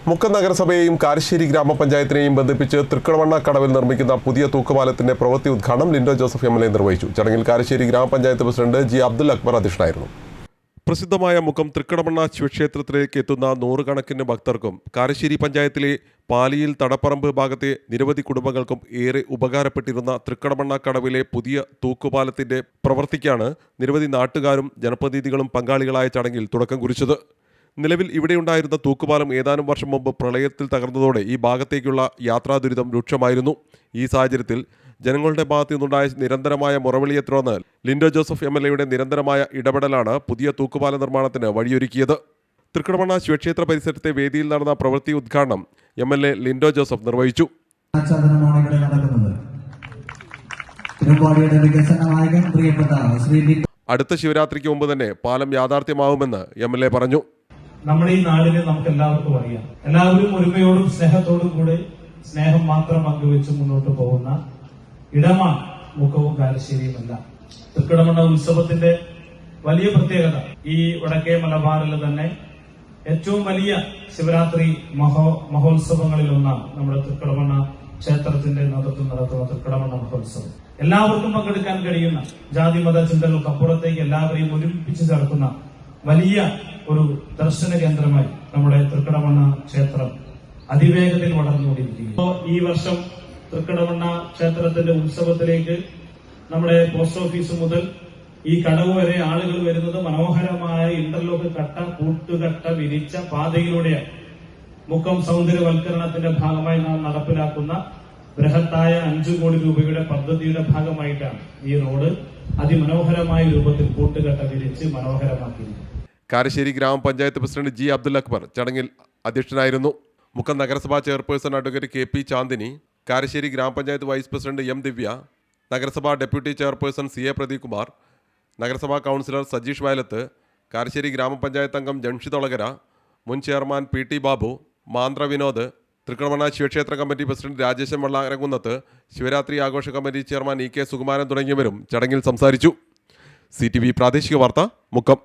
മുക്കം നഗരസഭയെയും കാരശ്ശേരി ഗ്രാമപഞ്ചായത്തിനെയും ബന്ധിപ്പിച്ച് തൃക്കടവണ്ണ കടവിൽ നിർമ്മിക്കുന്ന പുതിയ തൂക്കുപാലത്തിന്റെ പ്രവൃത്തി ഉദ്ഘാടനം ലിൻഡോ ജോസഫ് എം.എൽ.എ. നിർവഹിച്ചു. ചടങ്ങിൽ കാരശ്ശേരി ഗ്രാമപഞ്ചായത്ത് പ്രസിഡന്റ് ജി. അബ്ദുൽ അക്ബർ അധ്യക്ഷനായിരുന്നു. പ്രസിദ്ധമായ മുക്കം തൃക്കടവണ്ണ ശിവക്ഷേത്രത്തിലേക്ക് എത്തുന്ന നൂറുകണക്കിന് ഭക്തർക്കും കാരശ്ശേരി പഞ്ചായത്തിലെ പാലിയിൽ തടപ്പറമ്പ് ഭാഗത്തെ നിരവധി കുടുംബങ്ങൾക്കും ഏറെ ഉപകാരപ്പെട്ടിരുന്ന തൃക്കടവണ്ണ കടവിലെ പുതിയ തൂക്കുപാലത്തിന്റെ പ്രവൃത്തിക്കാണ് നിരവധി നാട്ടുകാരും ജനപ്രതിനിധികളും പങ്കാളികളായ ചടങ്ങിൽ തുടക്കം കുറിച്ചത്. നിലവിൽ ഇവിടെയുണ്ടായിരുന്ന തൂക്കുപാലം ഏതാനും വർഷം മുമ്പ് പ്രളയത്തിൽ തകർന്നതോടെ ഈ ഭാഗത്തേക്കുള്ള യാത്രാ ദുരിതം രൂക്ഷമായിരുന്നു. ഈ സാഹചര്യത്തിൽ ജനങ്ങളുടെ ഭാഗത്തു നിന്നുണ്ടായ നിരന്തരമായ മുറവിളിയെ തുടർന്ന് ലിൻഡോ ജോസഫ് എം.എൽ.എയുടെ നിരന്തരമായ ഇടപെടലാണ് പുതിയ തൂക്കുപാല നിർമ്മാണത്തിന് വഴിയൊരുക്കിയത്. തൃക്കടവണ്ണ ശിവക്ഷേത്ര പരിസരത്തെ വേദിയിൽ നടന്ന പ്രവൃത്തി ഉദ്ഘാടനം എം.എൽ.എ. ലിൻഡോ ജോസഫ് നിർവഹിച്ചു. അടുത്ത ശിവരാത്രിക്ക് മുമ്പ് തന്നെ പാലം യാഥാർത്ഥ്യമാവുമെന്ന് എം.എൽ.എ. പറഞ്ഞു. നമ്മുടെ ഈ നാടിനെ നമുക്ക് എല്ലാവർക്കും അറിയാം. എല്ലാവരും ഒരുമയോടും സ്നേഹത്തോടും കൂടെ സ്നേഹം മാത്രം പങ്കുവെച്ച് മുന്നോട്ട് പോകുന്ന ഇടമാണ് മുക്കവും കാരശ്ശേരിയുമല്ല. തൃക്കടവണ്ണ ഉത്സവത്തിന്റെ വലിയ പ്രത്യേകത ഈ വടക്കേ മലബാറിൽ തന്നെ ഏറ്റവും വലിയ ശിവരാത്രി മഹോത്സവങ്ങളിൽ ഒന്നാണ് നമ്മുടെ തൃക്കടവണ്ണ ക്ഷേത്രത്തിന്റെ നേതൃത്വം നടത്തുന്ന തൃക്കടവണ്ണ മഹോത്സവം. എല്ലാവർക്കും പങ്കെടുക്കാൻ കഴിയുന്ന ജാതി മത ചിന്തകൾക്കപ്പുറത്തേക്ക് എല്ലാവരെയും ഒരുമിപ്പിച്ച് ചേർക്കുന്ന വലിയ ഒരു ദർശന കേന്ദ്രമായി നമ്മുടെ തൃക്കടവണ്ണ ക്ഷേത്രം അതിവേഗത്തിൽ വളർന്നുകൊണ്ടിരിക്കുന്നു. ഈ വർഷം തൃക്കടവണ്ണ ക്ഷേത്രത്തിന്റെ ഉത്സവത്തിലേക്ക് നമ്മുടെ പോസ്റ്റ് ഓഫീസ് മുതൽ ഈ കടവ് വരെ ആളുകൾ വരുന്നത് മനോഹരമായ ഇന്റർലോക്ക് കൂട്ടുകട്ട വിരിച്ച പാതയിലൂടെയാണ്. മുക്കം സൗന്ദര്യവൽക്കരണത്തിന്റെ ഭാഗമായി നാം നടപ്പിലാക്കുന്ന ബൃഹത്തായ 5 കോടി രൂപയുടെ പദ്ധതിയുടെ ഭാഗമായിട്ടാണ് ഈ റോഡ് അതിമനോഹരമായ രൂപത്തിൽ കൂട്ടുകട്ട വിരിച്ച് മനോഹരമാക്കിയിരിക്കുന്നത്. കാരശ്ശേരി ഗ്രാമപഞ്ചായത്ത് പ്രസിഡന്റ് ജി. അബ്ദുൽ അക്ബർ ചടങ്ങിൽ അധ്യക്ഷനായിരുന്നു. മുക്കം നഗരസഭാ chairperson advocate K P. Chandini, Karassery ഗ്രാമപഞ്ചായത്ത് വൈസ് പ്രസിഡന്റ് എം. ദിവ്യ, നഗരസഭാ deputy chairperson C. A. Pradeep Kumar, നഗരസഭാ കൗൺസിലർ സജീഷ് വയലത്ത്, കാരശ്ശേരി ഗ്രാമപഞ്ചായത്ത് അംഗം ജംഷിദ് ഒളകര, മുൻ chairman P. T. Babu, Manthra Vinod, തൃക്കടവണ്ണ ശിവക്ഷേത്ര committee president Rajesan വള്ളാരകുന്നത്ത്, Shivaratri ആഘോഷ committee chairman E. K. Sukumaran തുടങ്ങിയവരും ചടങ്ങിൽ സംസാരിച്ചു. CTV പ്രാദേശിക വാർത്ത, മുക്കം.